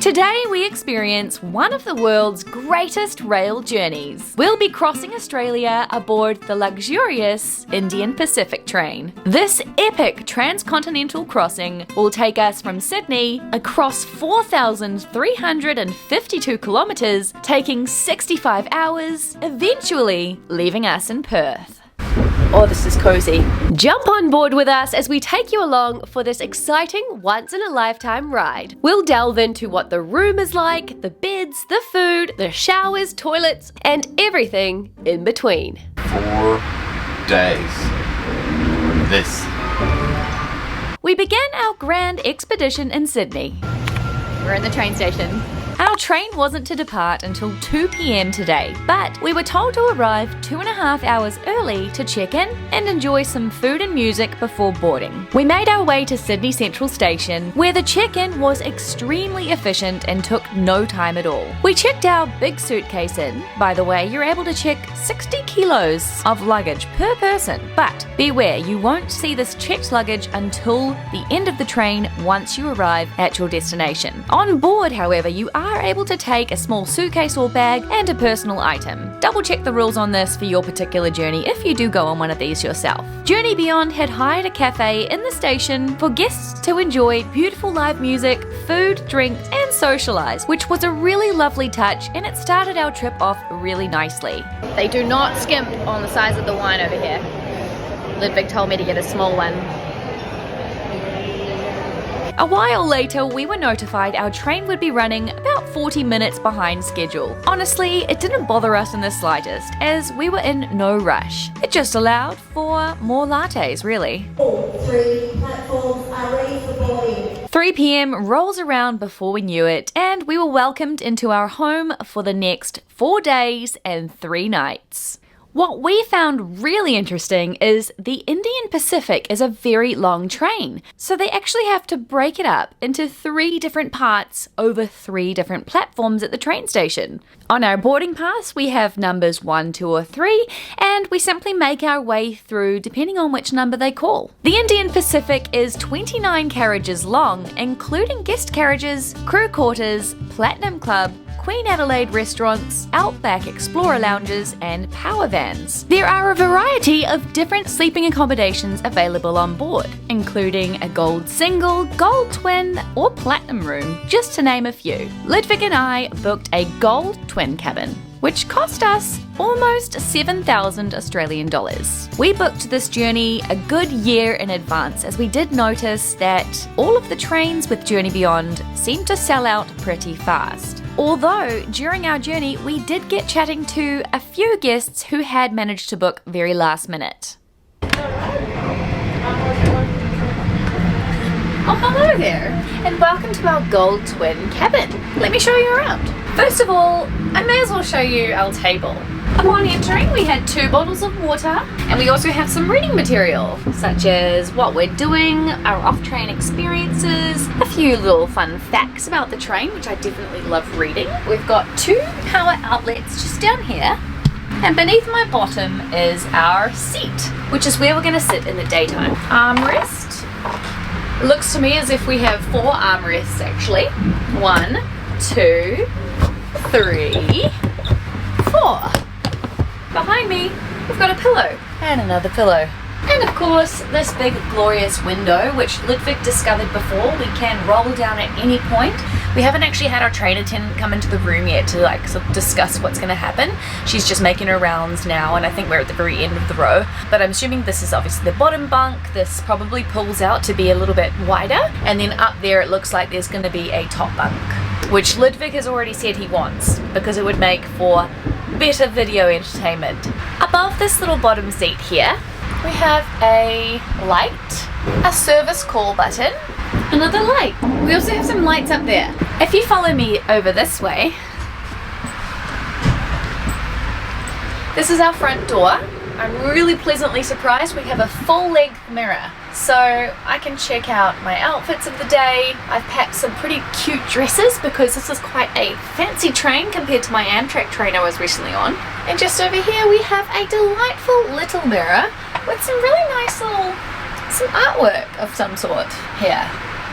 Today we experience one of the world's greatest rail journeys. We'll be crossing Australia aboard the luxurious Indian Pacific train. This epic transcontinental crossing will take us from Sydney across 4,352 kilometres, taking 65 hours, eventually leaving us in Perth. Oh, this is cozy. Jump on board with us as we take you along for this exciting once-in-a-lifetime ride. We'll delve into what the room is like, the beds, the food, the showers, toilets, and everything in between. 4 days. This. We began our grand expedition in Sydney. We're in the train station. Our train wasn't to depart until 2 p.m. today, but we were told to arrive 2.5 hours early to check in and enjoy some food and music before boarding. We made our way to Sydney Central Station, where the check-in was extremely efficient and took no time at all. We checked our big suitcase in. By the way, you're able to check 60 kilos of luggage per person, but beware, you won't see this checked luggage until the end of the train once you arrive at your destination. On board, however, you are able to take a small suitcase or bag and a personal item. Double check the rules on this for your particular journey if you do go on one of these yourself. Journey Beyond had hired a cafe in the station for guests to enjoy beautiful live music, food, drinks, and socialise, which was a really lovely touch, and it started our trip off really nicely. They do not skimp on the size of the wine over here. Ludwig told me to get a small one. A while later, we were notified our train would be running about 40 minutes behind schedule. Honestly, it didn't bother us in the slightest, as we were in no rush. It just allowed for more lattes, really. All 3 platforms are ready for boarding. 3 p.m. rolls around before we knew it, and we were welcomed into our home for the next 4 days and 3 nights. What we found really interesting is the Indian Pacific is a very long train, so they actually have to break it up into 3 different parts over 3 different platforms at the train station. On our boarding pass, we have numbers 1, 2, or 3, and we simply make our way through depending on which number they call. The Indian Pacific is 29 carriages long, including guest carriages, crew quarters, Platinum Club, Queen Adelaide restaurants, Outback Explorer lounges, and power vans. There are a variety of different sleeping accommodations available on board, including a gold single, gold twin, or platinum room, just to name a few. Ludwig and I booked a gold twin cabin, which cost us almost 7,000 Australian dollars. We booked this journey a good year in advance, as we did notice that all of the trains with Journey Beyond seemed to sell out pretty fast. Although, during our journey, we did get chatting to a few guests who had managed to book very last minute. Oh, hello there, and welcome to our gold twin cabin. Let me show you around. First of all, I may as well show you our table. Upon entering, we had 2 bottles of water, and we also have some reading material, such as what we're doing, our off-train experiences, a few little fun facts about the train, which I definitely love reading. We've got 2 power outlets just down here, and beneath my bottom is our seat, which is where we're going to sit in the daytime. Armrest. It looks to me as if we have 4 armrests actually. 1, 2, 3, 4. Behind me, we've got a pillow and another pillow. And of course, this big glorious window, which Ludwig discovered before, we can roll down at any point. We haven't actually had our train attendant come into the room yet to sort of discuss what's going to happen. She's just making her rounds now, and I think we're at the very end of the row. But I'm assuming this is obviously the bottom bunk. This probably pulls out to be a little bit wider. And then up there it looks like there's going to be a top bunk, which Ludwig has already said he wants, because it would make for better video entertainment. Above this little bottom seat here, we have a light, a service call button, another light. We also have some lights up there. If you follow me over this way, this is our front door. I'm really pleasantly surprised we have a full-length mirror, so I can check out my outfits of the day. I've packed some pretty cute dresses because this is quite a fancy train compared to my Amtrak train I was recently on. And just over here we have a delightful little mirror with some really nice some artwork of some sort here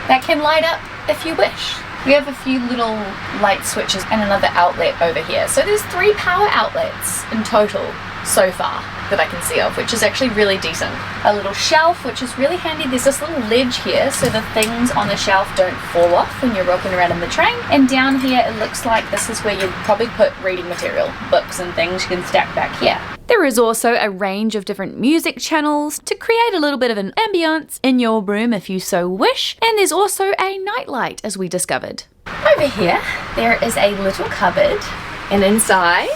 that can light up if you wish. We have a few little light switches and another outlet over here. So there's 3 power outlets in total so far that I can see of, which is actually really decent. A little shelf, which is really handy. There's this little ledge here so the things on the shelf don't fall off when you're rocking around in the train. And down here it looks like this is where you'd probably put reading material, books and things you can stack back here. There is also a range of different music channels to create a little bit of an ambience in your room if you so wish. And there's also a nightlight, as we discovered. Over here, there is a little cupboard, and inside,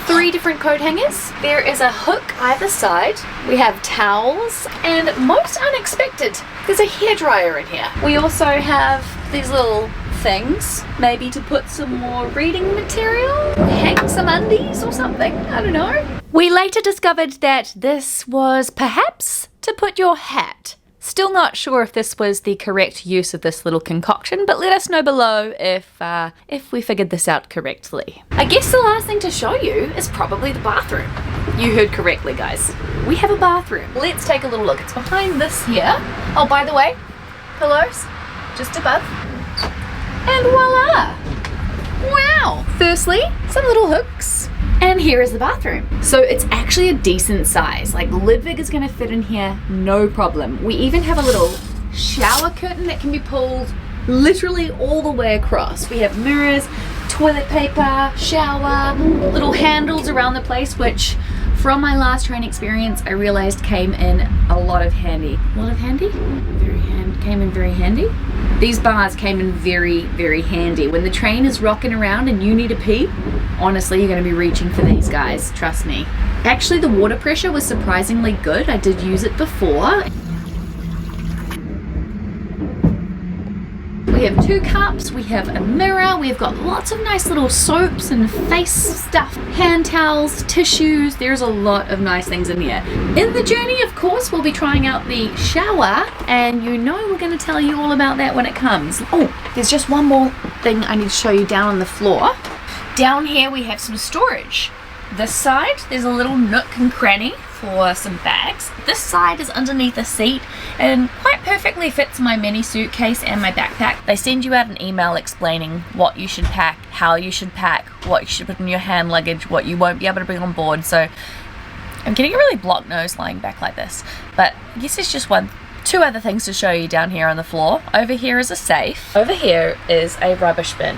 3 different coat hangers. There is a hook either side. We have towels, and most unexpected, there's a hairdryer in here. We also have these little things, maybe to put some more reading material, hang some undies or something, I don't know. We later discovered that this was perhaps to put your hat. Still not sure if this was the correct use of this little concoction, but let us know below if we figured this out correctly. I guess the last thing to show you is probably the bathroom. You heard correctly, guys. We have a bathroom. Let's take a little look. It's behind this here. Oh, by the way, pillows just above. And voila! Wow! Firstly, some little hooks. And here is the bathroom. So it's actually a decent size. Like Ludwig is gonna fit in here, no problem. We even have a little shower curtain that can be pulled literally all the way across. We have mirrors, toilet paper, shower, little handles around the place, which from my last train experience, I realized came in a lot of handy. A lot of handy? Came in very handy. These bars came in very, very handy. When the train is rocking around and you need a pee, honestly, you're gonna be reaching for these guys, trust me. Actually, the water pressure was surprisingly good. I did use it before. We have 2 cups, we have a mirror, we've got lots of nice little soaps and face stuff, hand towels, tissues. There's a lot of nice things in here. In the journey, of course, we'll be trying out the shower, and you know we're going to tell you all about that when it comes. Oh, there's just one more thing I need to show you down on the floor. Down here we have some storage. This side, there's a little nook and cranny for some bags. This side is underneath a seat and quite perfectly fits my mini suitcase and my backpack. They send you out an email explaining what you should pack, how you should pack, what you should put in your hand luggage, what you won't be able to bring on board. So I'm getting a really blocked nose lying back like this, but I guess there's just 2 other things to show you down here on the floor. Over here is a safe. Over here is a rubbish bin.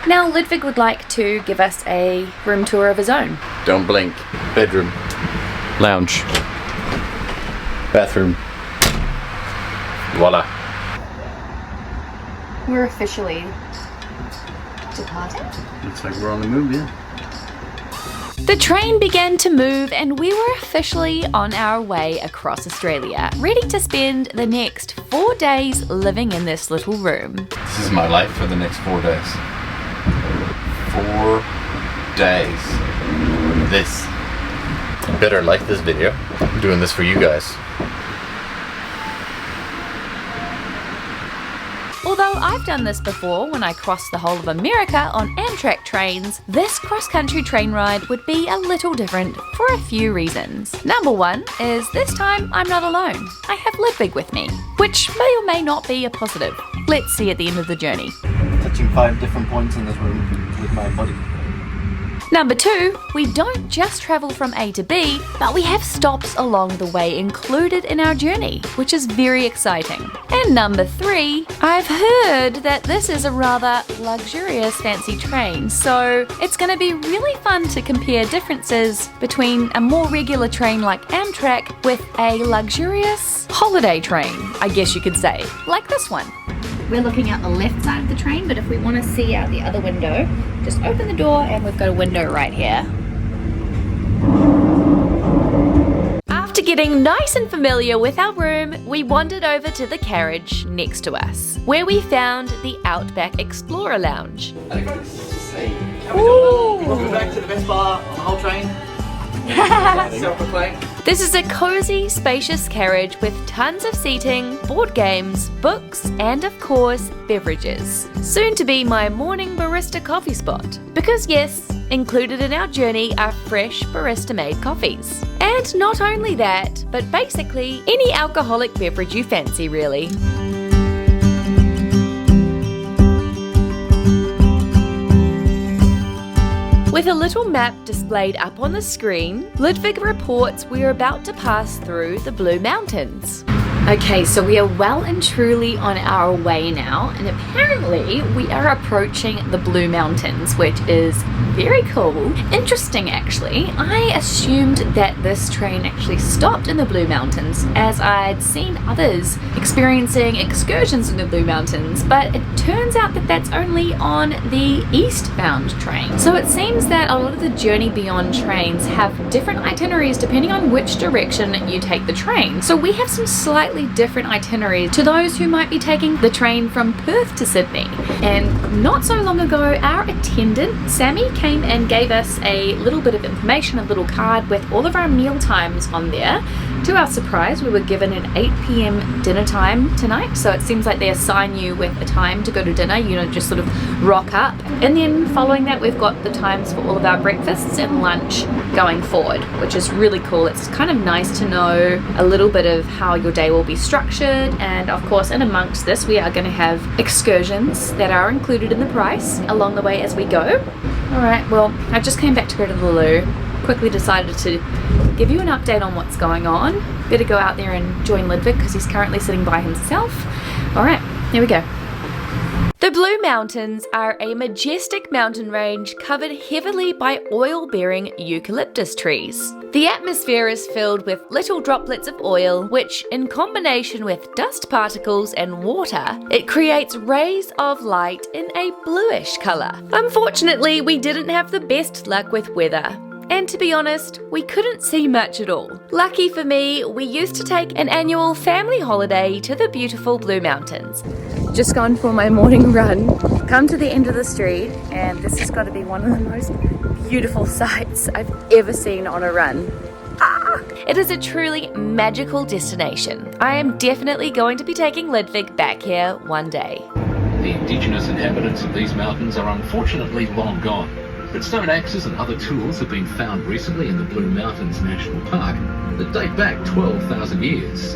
Now Ludwig would like to give us a room tour of his own. Don't blink. Bedroom. Lounge. Bathroom. Voila. We're officially departing. Looks like we're on the move, yeah. The train began to move and we were officially on our way across Australia, ready to spend the next 4 days living in this little room. This is my life for the next 4 days. 4 days. This. You better like this video. I'm doing this for you guys. Although I've done this before when I crossed the whole of America on Amtrak trains, this cross-country train ride would be a little different for a few reasons. Number 1 is this time I'm not alone. I have Ludwig with me, which may or may not be a positive. Let's see at the end of the journey. Touching 5 different points in this room with my body. Number 2, we don't just travel from A to B, but we have stops along the way included in our journey, which is very exciting. And number 3, I've heard that this is a rather luxurious fancy train, so it's going to be really fun to compare differences between a more regular train like Amtrak with a luxurious holiday train, I guess you could say, like this one. We're looking out the left side of the train, but if we want to see out the other window, just open the door and we've got a window right here. After getting nice and familiar with our room, we wandered over to the carriage next to us, where we found the Outback Explorer Lounge. Welcome back to the best bar on the whole train. Self-proclaimed. This is a cozy, spacious carriage with tons of seating, board games, books, and of course, beverages. Soon to be my morning barista coffee spot. Because yes, included in our journey are fresh barista-made coffees. And not only that, but basically any alcoholic beverage you fancy really. With a little map displayed up on the screen, Ludwig reports we're about to pass through the Blue Mountains. Okay, so we are well and truly on our way now, and apparently we are approaching the Blue Mountains, which is very cool. Interesting, actually. I assumed that this train actually stopped in the Blue Mountains, as I'd seen others experiencing excursions in the Blue Mountains, but it turns out that that's only on the eastbound train. So it seems that a lot of the Journey Beyond trains have different itineraries depending on which direction you take the train. So we have some slightly different itineraries to those who might be taking the train from Perth to Sydney. And not so long ago, our attendant, Sammy, came and gave us a little bit of information, a little card with all of our meal times on there. To our surprise, we were given an 8 p.m. dinner time tonight, so it seems like they assign you with a time to go to dinner. You don't just sort of rock up. And then following that, we've got the times for all of our breakfasts and lunch going forward, which is really cool. It's kind of nice to know a little bit of how your day will be structured, and of course in amongst this we are going to have excursions that are included in the price along the way as we go. Alright, well, I just came back to go to the loo, quickly decided to give you an update on what's going on. Better go out there and join Ludwig because he's currently sitting by himself. Alright, here we go. The Blue Mountains are a majestic mountain range covered heavily by oil-bearing eucalyptus trees. The atmosphere is filled with little droplets of oil, which, in combination with dust particles and water, it creates rays of light in a bluish colour. Unfortunately, we didn't have the best luck with weather. And to be honest, we couldn't see much at all. Lucky for me, we used to take an annual family holiday to the beautiful Blue Mountains. Just gone for my morning run, come to the end of the street, and this has got to be one of the most beautiful sights I've ever seen on a run. It is a truly magical destination. I am definitely going to be taking Ludwig back here one day. The indigenous inhabitants of these mountains are unfortunately long gone, but stone axes and other tools have been found recently in the Blue Mountains National Park that date back 12,000 years.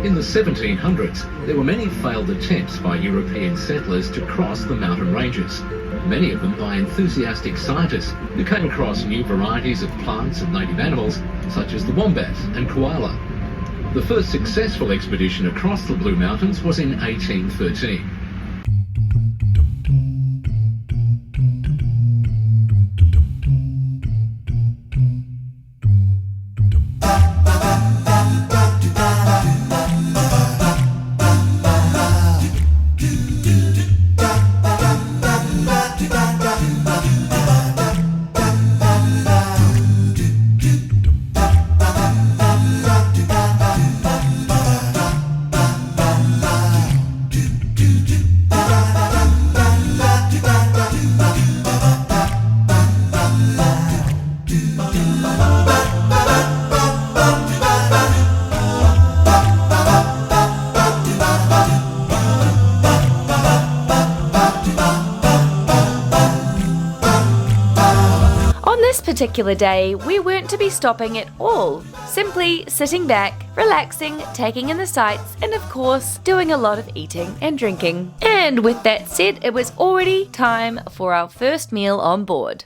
In the 1700s, there were many failed attempts by European settlers to cross the mountain ranges, many of them by enthusiastic scientists who came across new varieties of plants and native animals, such as the wombat and koala. The first successful expedition across the Blue Mountains was in 1813. Particular day, we weren't to be stopping at all, simply sitting back, relaxing, taking in the sights, and of course doing a lot of eating and drinking. And with that said, it was already time for our first meal on board.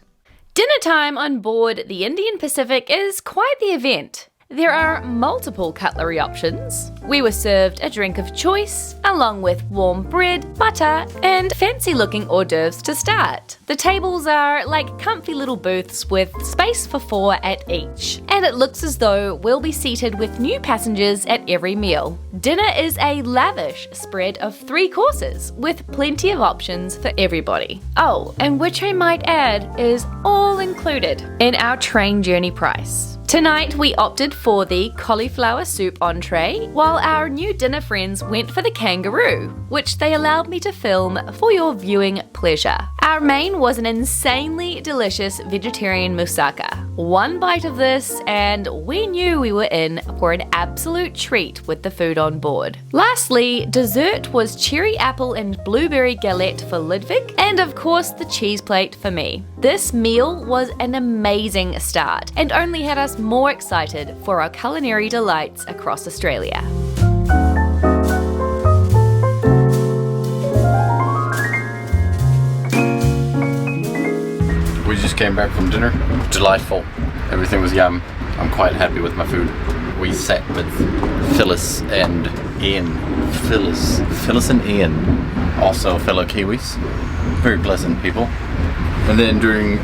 Dinner time on board the Indian Pacific is quite the event. There are multiple cutlery options. We were served a drink of choice, along with warm bread, butter, and fancy-looking hors d'oeuvres to start. The tables are like comfy little booths with space for 4 at each, and it looks as though we'll be seated with new passengers at every meal. Dinner is a lavish spread of 3 courses, with plenty of options for everybody. Oh, and which I might add is all included in our train journey price. Tonight we opted for the cauliflower soup entree, while our new dinner friends went for the kangaroo, which they allowed me to film for your viewing pleasure. Our main was an insanely delicious vegetarian moussaka. One bite of this and we knew we were in for an absolute treat with the food on board. Lastly, dessert was cherry apple and blueberry galette for Ludwig, and of course the cheese plate for me. This meal was an amazing start and only had us more excited for our culinary delights across Australia. We just came back from dinner. Delightful. Everything was yum. I'm quite happy with my food. We sat with Phyllis and Ian. Phyllis and Ian, also fellow Kiwis. Very pleasant people. And then during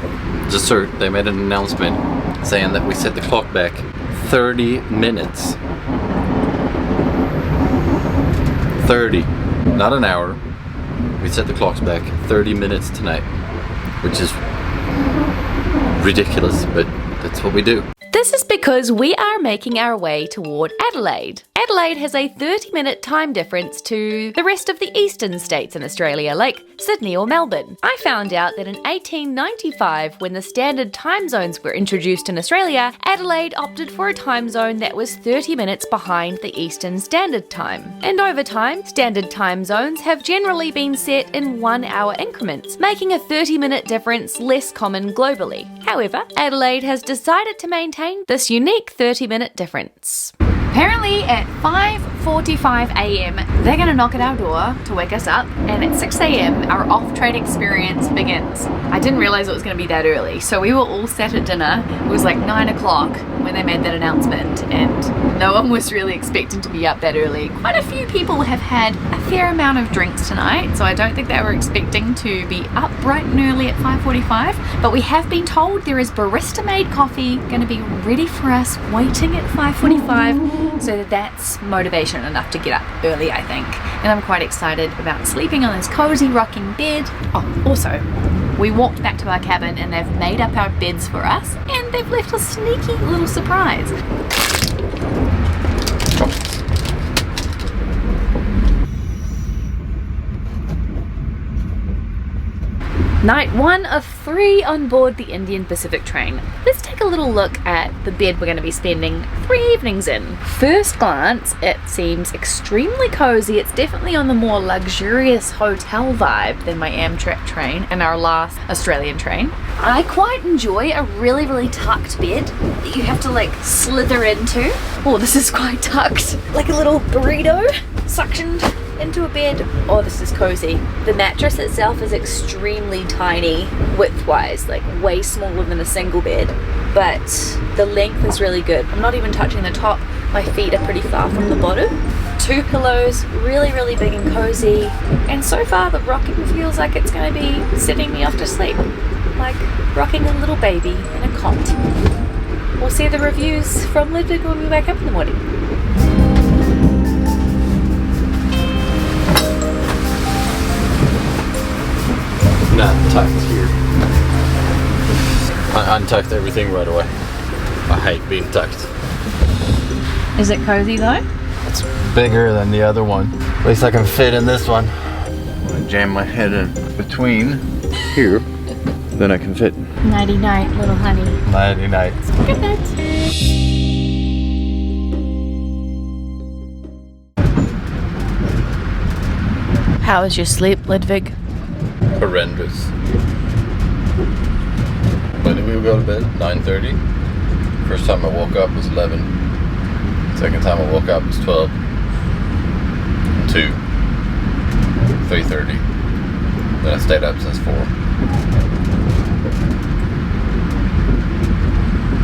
dessert, they made an announcement saying that we set the clock back 30 minutes. 30, not an hour. We set the clocks back 30 minutes tonight, which is ridiculous, but that's what we do. This is because we are making our way toward Adelaide. Adelaide has a 30-minute time difference to the rest of the eastern states in Australia, like Sydney or Melbourne. I found out that in 1895, when the standard time zones were introduced in Australia, Adelaide opted for a time zone that was 30 minutes behind the Eastern Standard Time. And over time, standard time zones have generally been set in 1-hour increments, making a 30-minute difference less common globally. However, Adelaide has decided to maintain this unique 30-minute difference. Apparently at 5:45 a.m. they're going to knock at our door to wake us up, and at 6 a.m. our off-train experience begins. I didn't realise it was going to be that early, so we were all sat at dinner. It was like 9 o'clock when they made that announcement, and no one was really expecting to be up that early. Quite a few people have had a fair amount of drinks tonight, so I don't think they were expecting to be up bright and early at 5:45, but we have been told there is barista-made coffee going to be ready for us waiting at 5:45. So that's motivation enough to get up early, I think. And I'm quite excited about sleeping on this cozy rocking bed. Oh, also, we walked back to our cabin and they've made up our beds for us, and they've left a sneaky little surprise. Night 1 of 3 on board the Indian Pacific train. Let's take a little look at the bed we're going to be spending 3 evenings in. First glance, it seems extremely cozy. It's definitely on the more luxurious hotel vibe than my Amtrak train and our last Australian train. I quite enjoy a really tucked bed that you have to like slither into. Oh, this is quite tucked. Like a little burrito suctioned into a bed. Oh, this is cozy. The mattress itself is extremely tiny width-wise, like way smaller than a single bed, but the length is really good. I'm not even touching the top. My feet are pretty far from the bottom. 2 pillows, really big and cozy, and so far the rocking feels like it's going to be setting me off to sleep, like rocking a little baby in a cot. We'll see the reviews from Ludwig when we wake up in the morning. Not tucked here. I untucked everything right away. I hate being tucked. Is it cozy though? It's bigger than the other one. At least I can fit in this one. I'm gonna jam my head in between here, then I can fit. Nighty night, little honey. Nighty night. Good night. How was your sleep, Ludwig? Horrendous. When did we go to bed? 9:30. First time I woke up was 11. Second time I woke up was 12. 2. 3:30. Then I stayed up since 4.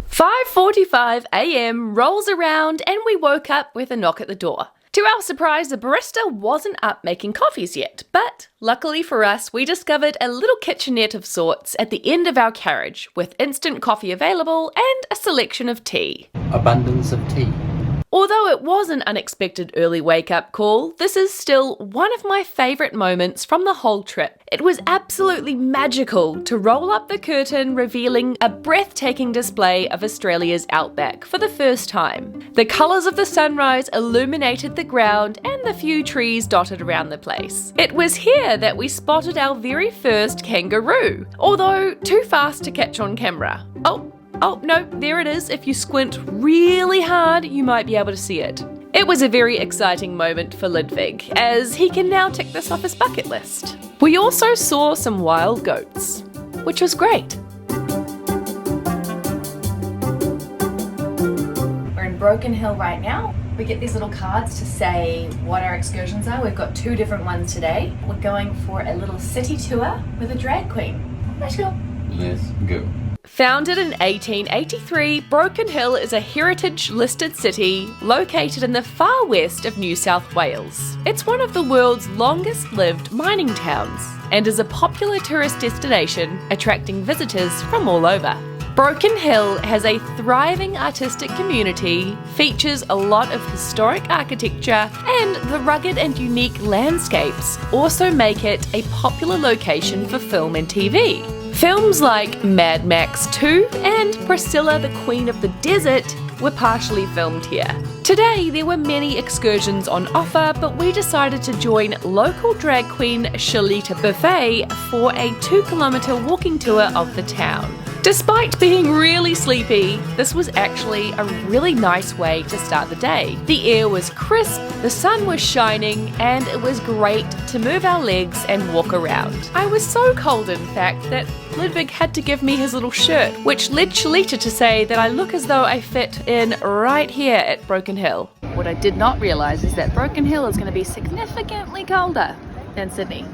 5:45 a.m. rolls around and we woke up with a knock at the door. To our surprise, the barista wasn't up making coffees yet, but luckily for us, we discovered a little kitchenette of sorts at the end of our carriage with instant coffee available and a selection of tea. Abundance of tea. Although it was an unexpected early wake-up call, this is still one of my favourite moments from the whole trip. It was absolutely magical to roll up the curtain revealing a breathtaking display of Australia's outback for the first time. The colours of the sunrise illuminated the ground and the few trees dotted around the place. It was here that we spotted our very first kangaroo, although too fast to catch on camera. Oh no, there it is. If you squint really hard, you might be able to see it. It was a very exciting moment for Ludwig, as he can now tick this off his bucket list. We also saw some wild goats, which was great. We're in Broken Hill right now. We get these little cards to say what our excursions are. We've got 2 different ones today. We're going for a little city tour with a drag queen. Let's go. Let's go. Founded in 1883, Broken Hill is a heritage-listed city located in the far west of New South Wales. It's one of the world's longest-lived mining towns and is a popular tourist destination, attracting visitors from all over. Broken Hill has a thriving artistic community, features a lot of historic architecture, and the rugged and unique landscapes also make it a popular location for film and TV. Films like Mad Max 2 and Priscilla the Queen of the Desert were partially filmed here. Today there were many excursions on offer, but we decided to join local drag queen Shalita Buffet for a 2-kilometre walking tour of the town. Despite being really sleepy, this was actually a really nice way to start the day. The air was crisp, the sun was shining, and it was great to move our legs and walk around. I was so cold, in fact, that Ludwig had to give me his little shirt, which led Shalita to say that I look as though I fit in right here at Broken Hill. What I did not realise is that Broken Hill is going to be significantly colder than Sydney.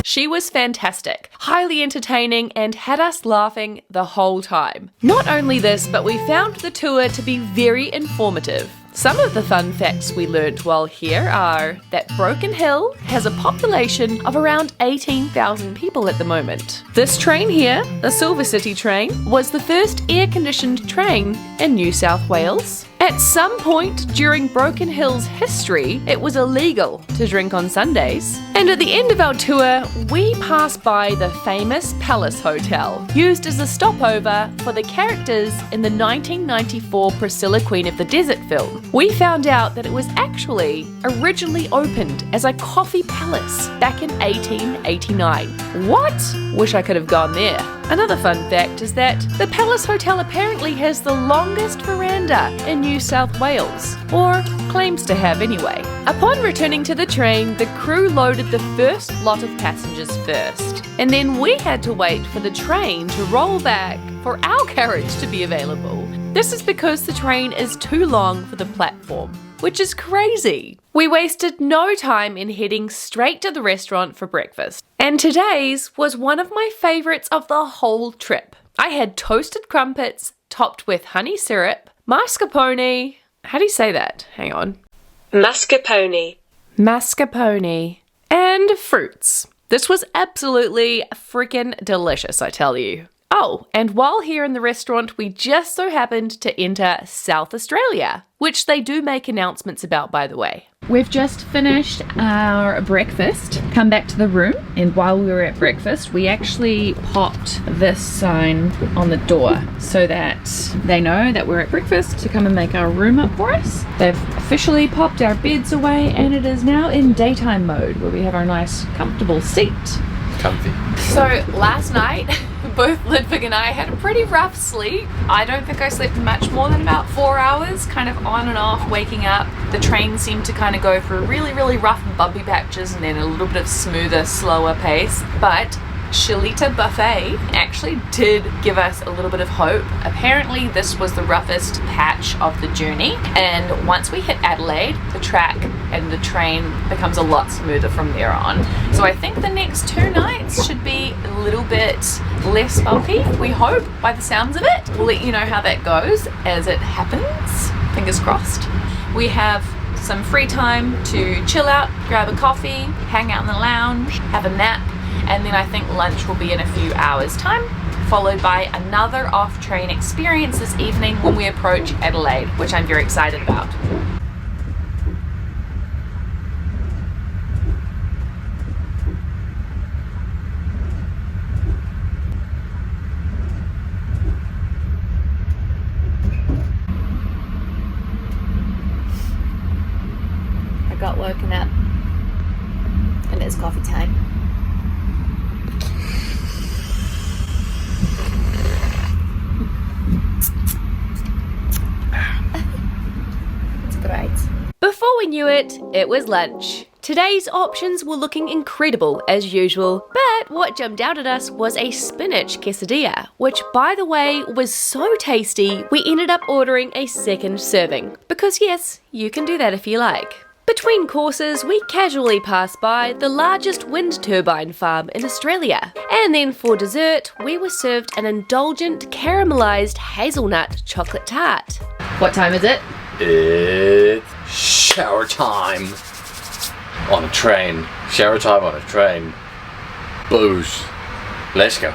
She was fantastic, highly entertaining, and had us laughing the whole time. Not only this, but we found the tour to be very informative. Some of the fun facts we learnt while here are that Broken Hill has a population of around 18,000 people at the moment. This train here, the Silver City train, was the first air-conditioned train in New South Wales. At some point during Broken Hill's history, it was illegal to drink on Sundays. And at the end of our tour, we passed by the famous Palace Hotel, used as a stopover for the characters in the 1994 Priscilla Queen of the Desert film. We found out that it was actually originally opened as a coffee palace back in 1889. What? Wish I could have gone there. Another fun fact is that the Palace Hotel apparently has the longest veranda in New South Wales, or claims to have anyway. Upon returning to the train, the crew loaded the first lot of passengers first, and then we had to wait for the train to roll back for our carriage to be available. This is because the train is too long for the platform, which is crazy. We wasted no time in heading straight to the restaurant for breakfast. And today's was one of my favourites of the whole trip. I had toasted crumpets topped with honey syrup, mascarpone, how do you say that? Hang on. Mascarpone. Mascarpone. And fruits. This was absolutely freaking delicious, I tell you. Oh, and while here in the restaurant, we just so happened to enter South Australia, which they do make announcements about, by the way. We've just finished our breakfast, come back to the room, and while we were at breakfast, we actually popped this sign on the door so that they know that we're at breakfast to come and make our room up for us. They've officially popped our beds away, and it is now in daytime mode, where we have our nice, comfortable seat. Comfy. So last night, both Ludwig and I had a pretty rough sleep. I don't think I slept much more than about 4 hours, kind of on and off, waking up. The train seemed to kind of go through really, really rough and bumpy patches and then a little bit of smoother, slower pace. But Shalita Buffet actually did give us a little bit of hope. Apparently this was the roughest patch of the journey, and once we hit Adelaide, the track and the train becomes a lot smoother from there on. So I think the next 2 nights should be a little bit less bumpy, we hope, by the sounds of it. We'll let you know how that goes as it happens, fingers crossed. We have some free time to chill out, grab a coffee, hang out in the lounge, have a nap, and then I think lunch will be in a few hours time, followed by another off-train experience this evening when we approach Adelaide, which I'm very excited about. I got woken up and it's coffee time. Before we knew it, it was lunch. Today's options were looking incredible as usual, but what jumped out at us was a spinach quesadilla, which by the way was so tasty we ended up ordering a second serving. Because yes, you can do that if you like. Between courses, we casually passed by the largest wind turbine farm in Australia. And then for dessert, we were served an indulgent caramelised hazelnut chocolate tart. What time is it? It's shower time on a train. Shower time on a train. Booze. Let's go.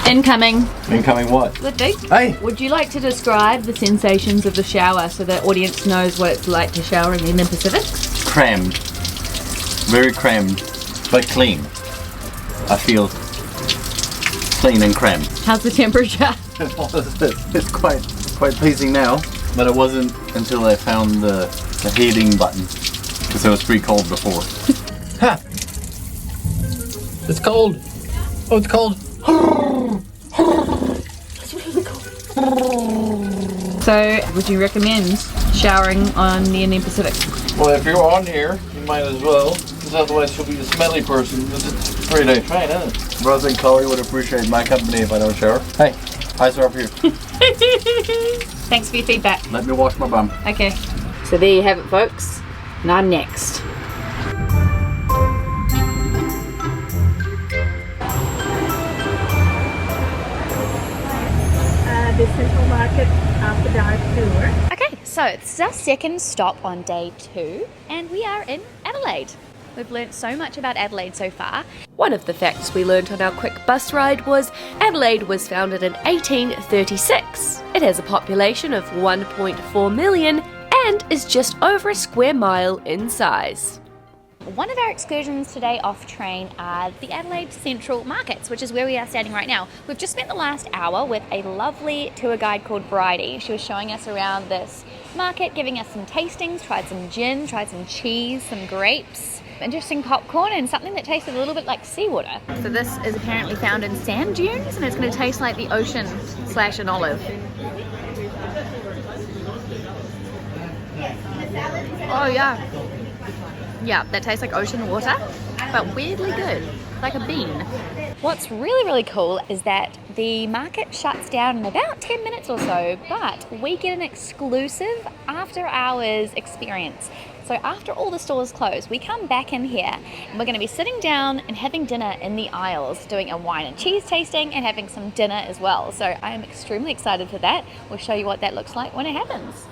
Incoming. Incoming what? Liddy, Hey! would you like to describe the sensations of the shower so the audience knows what it's like to shower in the Indian Pacific? Crammed. Very crammed, but clean. I feel clean and crammed. How's the temperature? It's quite pleasing now, but it wasn't until I found the heating button, because it was pretty cold before. Ha! It's cold. Oh, it's cold. So, would you recommend showering on the Indian Pacific? Well, if you're on here, you might as well, because otherwise you'll be the smelly person. It's a 3-day train, isn't it? Rose and Chloe would appreciate my company if I don't shower. Hey, eyes are up here. Thanks for your feedback. Let me wash my bum. Okay. So there you have it, folks. And I'm next. The Central Market After Dark Tour. Okay, so it's our second stop on day 2, and we are in Adelaide. We've learnt so much about Adelaide so far. One of the facts we learnt on our quick bus ride was Adelaide was founded in 1836. It has a population of 1.4 million and is just over a square mile in size. One of our excursions today off train are the Adelaide Central Markets, which is where we are standing right now. We've just spent the last hour with a lovely tour guide called Bridie. She was showing us around this market, giving us some tastings, tried some gin, tried some cheese, some grapes, interesting popcorn, and something that tasted a little bit like seawater. So this is apparently found in sand dunes, and it's going to taste like the ocean / an olive. Oh yeah. Yeah, that tastes like ocean water, but weirdly good, like a bean. What's really cool is that the market shuts down in about 10 minutes or so, but we get an exclusive after hours experience. So after all the stores close, we come back in here and we're going to be sitting down and having dinner in the aisles, doing a wine and cheese tasting and having some dinner as well. So I am extremely excited for that. We'll show you what that looks like when it happens.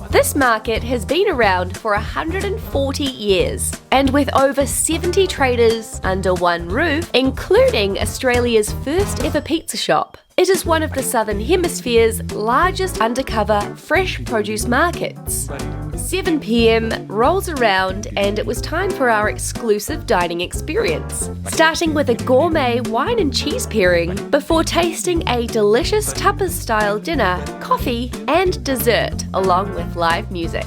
This market has been around for 140 years, and with over 70 traders under one roof, including Australia's first ever pizza shop. It is one of the Southern Hemisphere's largest undercover fresh produce markets. 7 p.m. rolls around and it was time for our exclusive dining experience, starting with a gourmet wine and cheese pairing before tasting a delicious tapas-style dinner, coffee and dessert along with live music.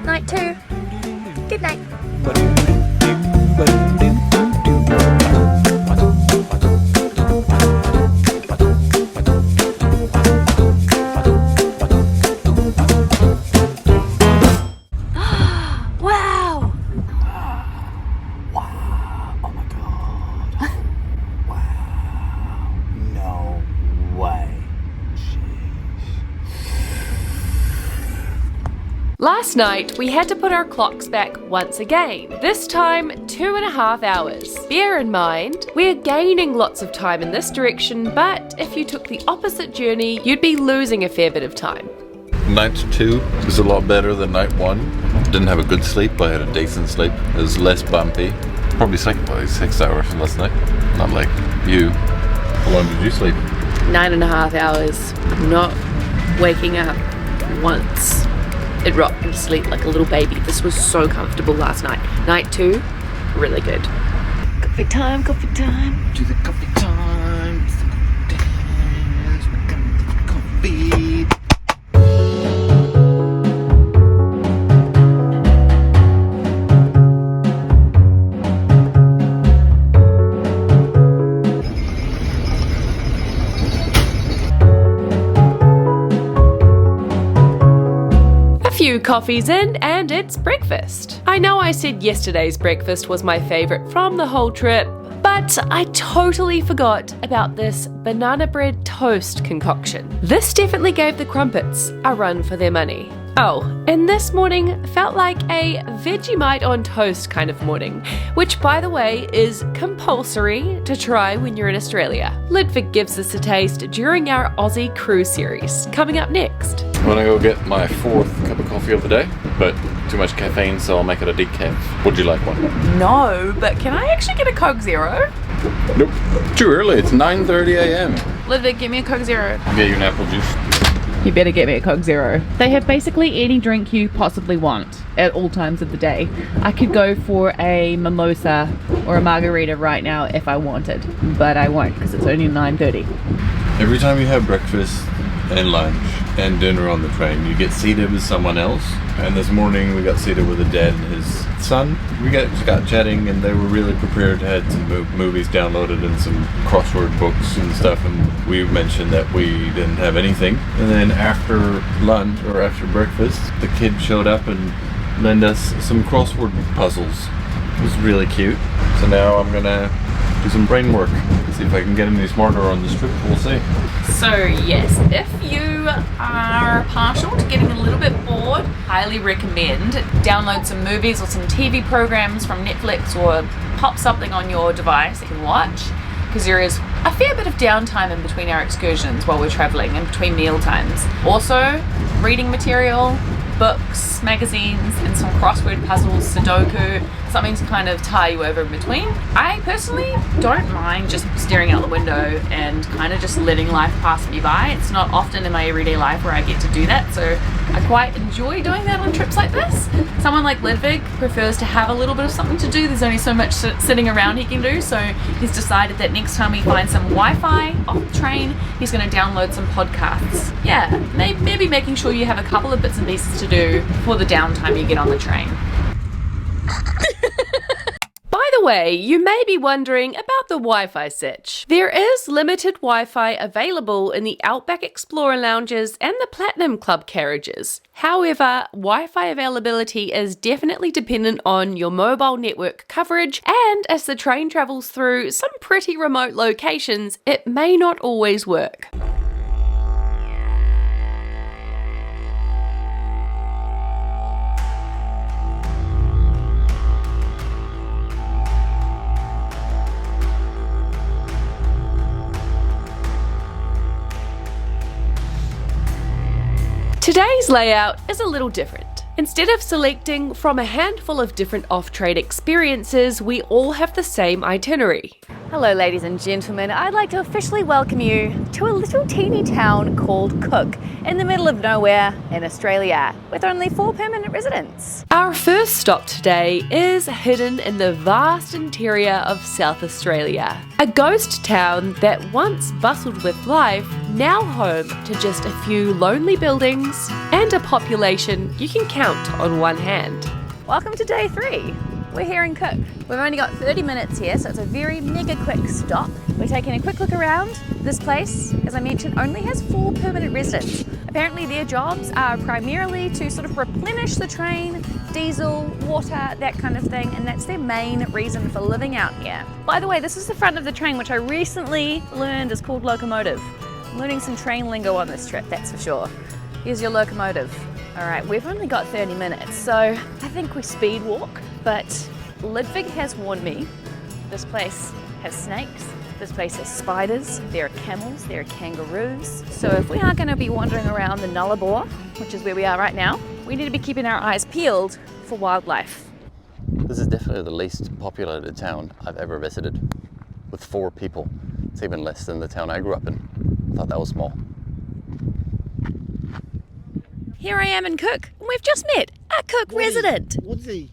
Night 2. Good night. Wow! Oh my god. Wow. No way. Last night, we had to put our clocks back once again, this time 2.5 hours. Bear in mind, we're gaining lots of time in this direction, but if you took the opposite journey, you'd be losing a fair bit of time. Night 2 was a lot better than night 1. Didn't have a good sleep, but I had a decent sleep. It was less bumpy. Probably slept about 6 hours last night. Not like you. How long did you sleep? 9.5 hours, not waking up once. It rocked me to sleep like a little baby. This was so comfortable last night. Night 2, really good. Coffee time, coffee time. To the coffee time. Dance. We're gonna have coffee. Coffee's in and it's breakfast. I know I said yesterday's breakfast was my favourite from the whole trip, but I totally forgot about this banana bread toast concoction. This definitely gave the crumpets a run for their money. Oh, and this morning felt like a Vegemite on toast kind of morning, which by the way is compulsory to try when you're in Australia. Ludwig gives us a taste during our Aussie cruise series, coming up next. I'm gonna go get my 4th cup of coffee of the day, but too much caffeine, so I'll make it a decaf. Would you like one? No, but can I actually get a Coke Zero? Nope. Too early. It's 9:30 a.m. Ludwig, give me a Coke Zero. I'll get you an apple juice. You better get me a Coke Zero. They have basically any drink you possibly want at all times of the day. I could go for a mimosa or a margarita right now if I wanted, but I won't because it's only 9:30. Every time you have breakfast and lunch and dinner on the train, you get seated with someone else. And this morning we got seated with a dad and his son. We got chatting, and they were really prepared. Had some movies downloaded and some crossword books and stuff, and we mentioned that we didn't have anything. And then after lunch or after breakfast, the kid showed up and lent us some crossword puzzles. It was really cute. So now I'm gonna do some brain work, see if I can get any smarter on this trip. We'll see. So yes, if you are partial to getting a little bit bored, highly recommend download some movies or some TV programs from Netflix, or pop something on your device you can watch, because there is a fair bit of downtime in between our excursions while we're traveling, in between meal times. Also, reading material, books, magazines, and some crossword puzzles, Sudoku, something to kind of tie you over in between. I personally don't mind just staring out the window and kind of just letting life pass me by. It's not often in my everyday life where I get to do that, so I quite enjoy doing that on trips like this. Someone like Ludwig prefers to have a little bit of something to do. There's only so much sitting around he can do, so he's decided that next time we find some Wi-Fi off the train, he's going to download some podcasts. Yeah, maybe making sure you have a couple of bits and pieces to do for the downtime you get on the train. By the way, you may be wondering about the Wi-Fi sitch. There is limited Wi-Fi available in the Outback Explorer lounges and the Platinum Club carriages. However, Wi-Fi availability is definitely dependent on your mobile network coverage, and as the train travels through some pretty remote locations, it may not always work. Today's layout is a little different. Instead of selecting from a handful of different off-trade experiences, we all have the same itinerary. Hello ladies and gentlemen, I'd like to officially welcome you to a little teeny town called Cook in the middle of nowhere in Australia with only 4 permanent residents. Our first stop today is hidden in the vast interior of South Australia. A ghost town that once bustled with life, now home to just a few lonely buildings and a population you can count on one hand. Welcome to day 3. We're here in Cook. We've only got 30 minutes here, so it's a very mega quick stop. We're taking a quick look around. This place, as I mentioned, only has 4 permanent residents. Apparently their jobs are primarily to sort of replenish the train, diesel, water, that kind of thing, and that's their main reason for living out here. By the way, this is the front of the train, which I recently learned is called locomotive. I'm learning some train lingo on this trip, that's for sure. Here's your locomotive. All right, we've only got 30 minutes, so I think we speed walk, but Ludwig has warned me. This place has snakes, this place has spiders, there are camels, there are kangaroos. So if we are gonna be wandering around the Nullarbor, which is where we are right now, we need to be keeping our eyes peeled for wildlife. This is definitely the least populated town I've ever visited, with 4 people. It's even less than the town I grew up in. I thought that was small. Here I am in Cook, and we've just met a Cook resident. Woodsy.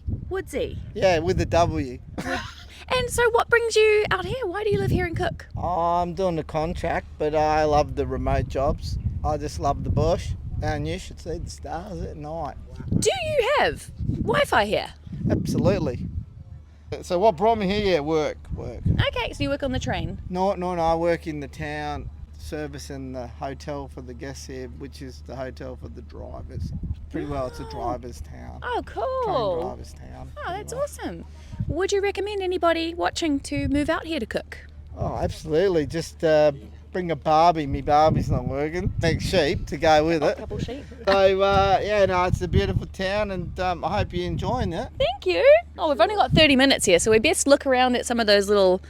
Yeah, Yeah, with the W. And so what brings you out here? Why do you live here in Cook? I'm doing the contract, but I love the remote jobs. I just love the bush, and you should see the stars at night. Do you have Wi-Fi here? Absolutely. So what brought me here? Yeah, work. Okay, so you work on the train. No, I work in the town, servicing the hotel for the guests here, which is the hotel for the drivers. Pretty well, it's a driver's town. Oh, Train cool. driver's town. Oh, that's awesome. Would you recommend anybody watching to move out here to cook? Oh, absolutely. Just bring a Barbie. Me Barbie's not working. Make sheep to go with it. A couple sheep. So, yeah, no, it's a beautiful town, and I hope you're enjoying it. Thank you. Oh, we've only got 30 minutes here, so we best look around at some of those little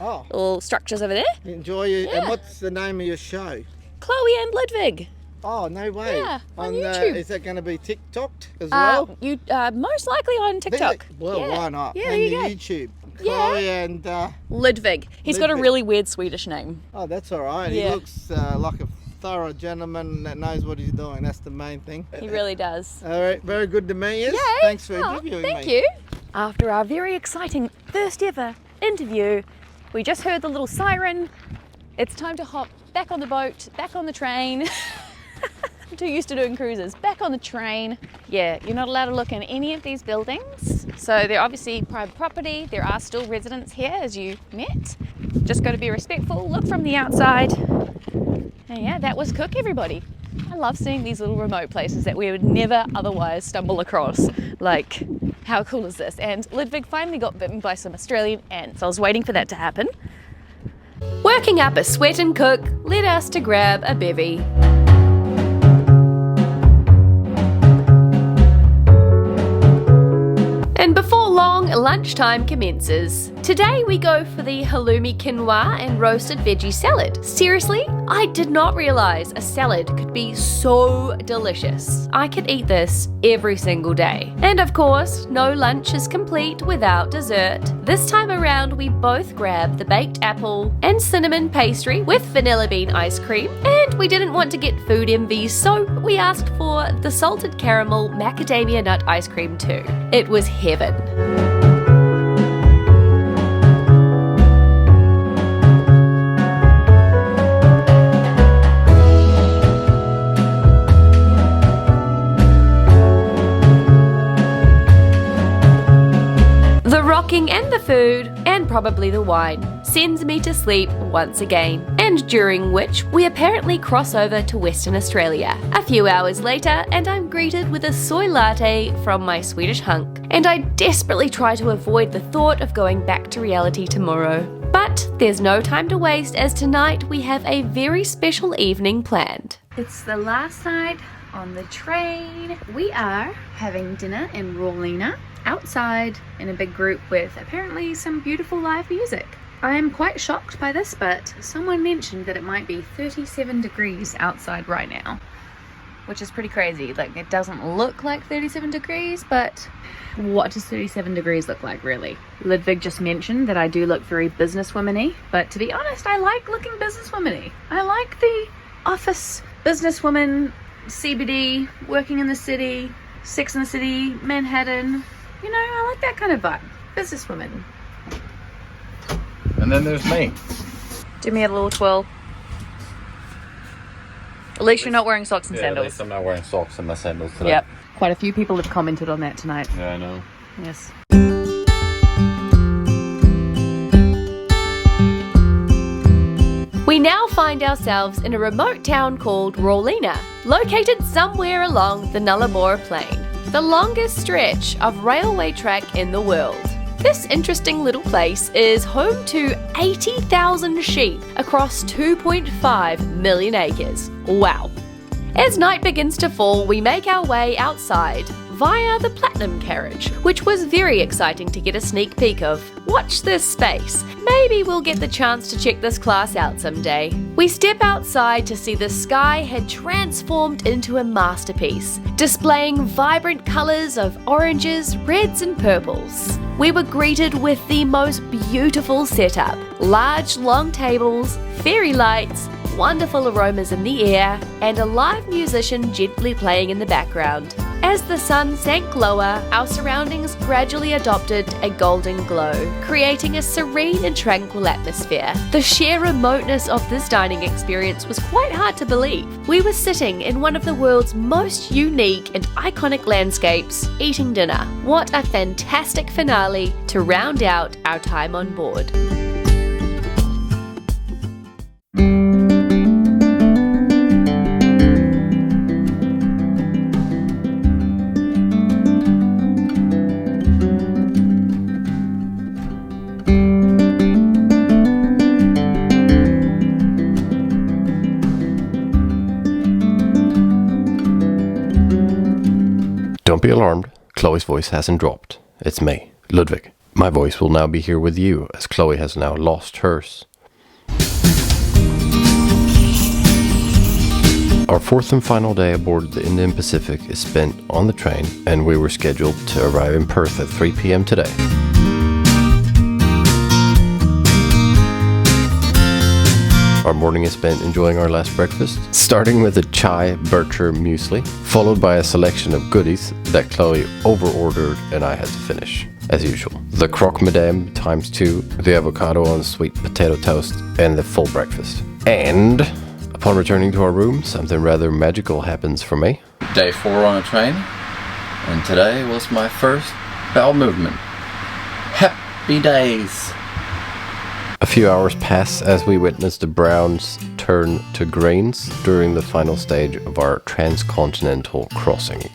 structures over there. Enjoy it. And what's the name of your show? Chloe and Ludwig. Oh, no way. Yeah, on YouTube. Is that going to be TikToked as well? You most likely on TikTok. Well, yeah. why not? Yeah, and there you your go. YouTube. Chloe and... Ludwig. He's got a Ludwig. really weird Swedish name. Oh, that's all right. Yeah. He looks like a thorough gentleman that knows what he's doing. That's the main thing. He really does. All right, very good to meet you. Yay. Thanks for interviewing me. Thank you. After our very exciting first ever interview, we just heard the little siren. It's time to hop back on the boat, back on the train. I'm too used to doing cruises. Back on the train. Yeah, you're not allowed to look in any of these buildings. So they're obviously private property. There are still residents here, as you met. Just got to be respectful. Look from the outside. And yeah, that was Cook, everybody. I love seeing these little remote places that we would never otherwise stumble across. Like, how cool is this? And Ludwig finally got bitten by some Australian ants. I was waiting for that to happen. Working up a sweat and Cook led us to grab a bevy. And before long, lunchtime commences. Today we go for the halloumi quinoa and roasted veggie salad. Seriously, I did not realise a salad could be so delicious. I could eat this every single day. And of course, no lunch is complete without dessert. This time around we both grabbed the baked apple and cinnamon pastry with vanilla bean ice cream. And we didn't want to get food envy, so we asked for the salted caramel macadamia nut ice cream too. It was heaven. The rocking and the food, and probably the wine, sends me to sleep once again, and during which we apparently cross over to Western Australia. A few hours later, and I'm greeted with a soy latte from my Swedish hunk, and I desperately try to avoid the thought of going back to reality tomorrow. But there's no time to waste, as tonight we have a very special evening planned. It's the last night on the train. We are having dinner in Rawlinna, outside in a big group with apparently some beautiful live music. I am quite shocked by this, but someone mentioned that it might be 37 degrees outside right now, which is pretty crazy. Like, it doesn't look like 37 degrees, but what does 37 degrees look like, really? Ludwig just mentioned that I do look very businesswoman-y, but to be honest, I like looking businesswoman-y. I like the office businesswoman, CBD, working in the city, Sex and the City, Manhattan. You know, I like that kind of vibe. Businesswoman. And then there's me. Do me a little twirl. At least you're not wearing socks and At sandals. least I'm not wearing socks and my sandals today. Yep. Quite a few people have commented on that tonight. Yeah, I know. Yes. We now find ourselves in a remote town called Rawlinna, located somewhere along the Nullarbor Plain, the longest stretch of railway track in the world. This interesting little place is home to 80,000 sheep across 2.5 million acres. Wow. As night begins to fall, we make our way outside via the Platinum carriage, which was very exciting to get a sneak peek of. Watch this space. Maybe we'll get the chance to check this class out someday. We step outside to see the sky had transformed into a masterpiece, displaying vibrant colours of oranges, reds and purples. We were greeted with the most beautiful setup. Large long tables, fairy lights, wonderful aromas in the air, and a live musician gently playing in the background. As the sun sank lower, our surroundings gradually adopted a golden glow, creating a serene and tranquil atmosphere. The sheer remoteness of this dining experience was quite hard to believe. We were sitting in one of the world's most unique and iconic landscapes, eating dinner. What a fantastic finale to round out our time on board. be alarmed, Chloe's voice hasn't dropped. It's me, Ludwig. My voice will now be here with you, as Chloe has now lost hers. Our fourth and final day aboard the Indian Pacific is spent on the train, and we were scheduled to arrive in Perth at 3 p.m. today. Our morning is spent enjoying our last breakfast, starting with a chai bircher muesli, followed by a selection of goodies that Chloe over-ordered and I had to finish, as usual. The croque madame ×2, the avocado on sweet potato toast, and the full breakfast. And upon returning to our room, something rather magical happens for me. Day 4 on a train, and today was my first bowel movement. Happy days! A few hours pass as we witness the browns turn to greens during the final stage of our transcontinental crossing.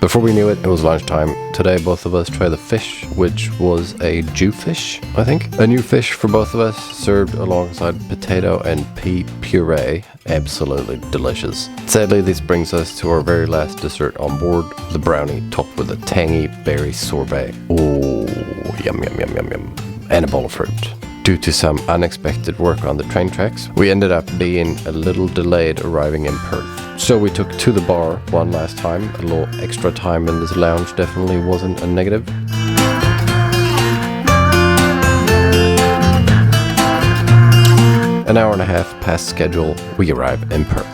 Before we knew it, it was lunchtime. Today both of us tried the fish, which was a jewfish, I think. A new fish for both of us, served alongside potato and pea puree. Absolutely delicious. Sadly, this brings us to our very last dessert on board, the brownie topped with a tangy berry sorbet. Oh, yum yum yum yum yum. And a bowl of fruit. Due to some unexpected work on the train tracks, we ended up being a little delayed arriving in Perth. So we took to the bar one last time. A little extra time in this lounge definitely wasn't a negative. An hour and a half past schedule, we arrive in Perth.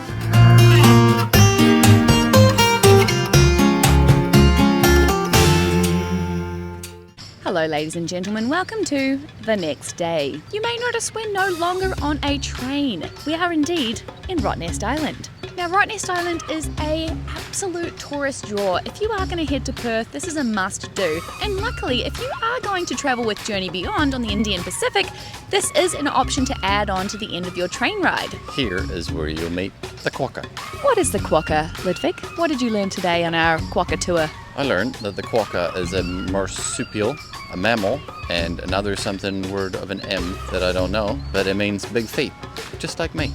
Hello ladies and gentlemen, welcome to the next day. You may notice we're no longer on a train. We are indeed in Rottnest Island. Now Rottnest Island is an absolute tourist draw. If you are going to head to Perth, this is a must do. And luckily, if you are going to travel with Journey Beyond on the Indian Pacific, this is an option to add on to the end of your train ride. Here is where you'll meet the quokka. What is the quokka, Ludwig? What did you learn today on our quokka tour? I learned that the quokka is a marsupial, a mammal, and another something word of an M that I don't know, but it means big feet, just like me.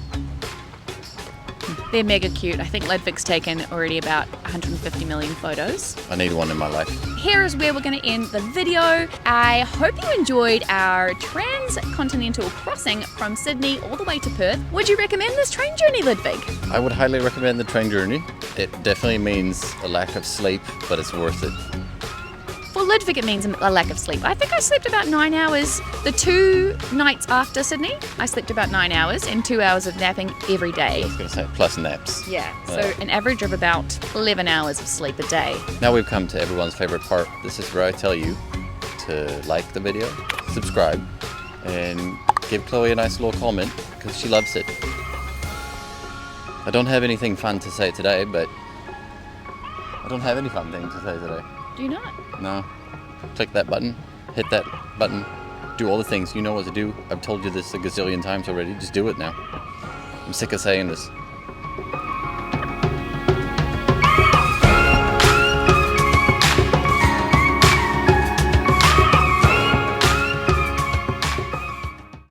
They're mega cute. I think Ludwig's taken already about 150 million photos. I need one in my life. Here is where we're going to end the video. I hope you enjoyed our transcontinental crossing from Sydney all the way to Perth. Would you recommend this train journey, Ludwig? I would highly recommend the train journey. It definitely means a lack of sleep, but it's worth it. For Ludwig, it means a lack of sleep. I think I slept about 9 hours. The 2 nights after Sydney, I slept about 9 hours and 2 hours of napping every day. I was going to say, plus naps. Yeah, so an average of about 11 hours of sleep a day. Now we've come to everyone's favorite part. This is where I tell you to like the video, subscribe, and give Chloe a nice little comment, because she loves it. I don't have anything fun to say today, but I don't have any fun thing to say today. Do you not? No. Click that button, hit that button, do all the things. You know what to do. I've told you this a gazillion times already. Just do it now. I'm sick of saying this.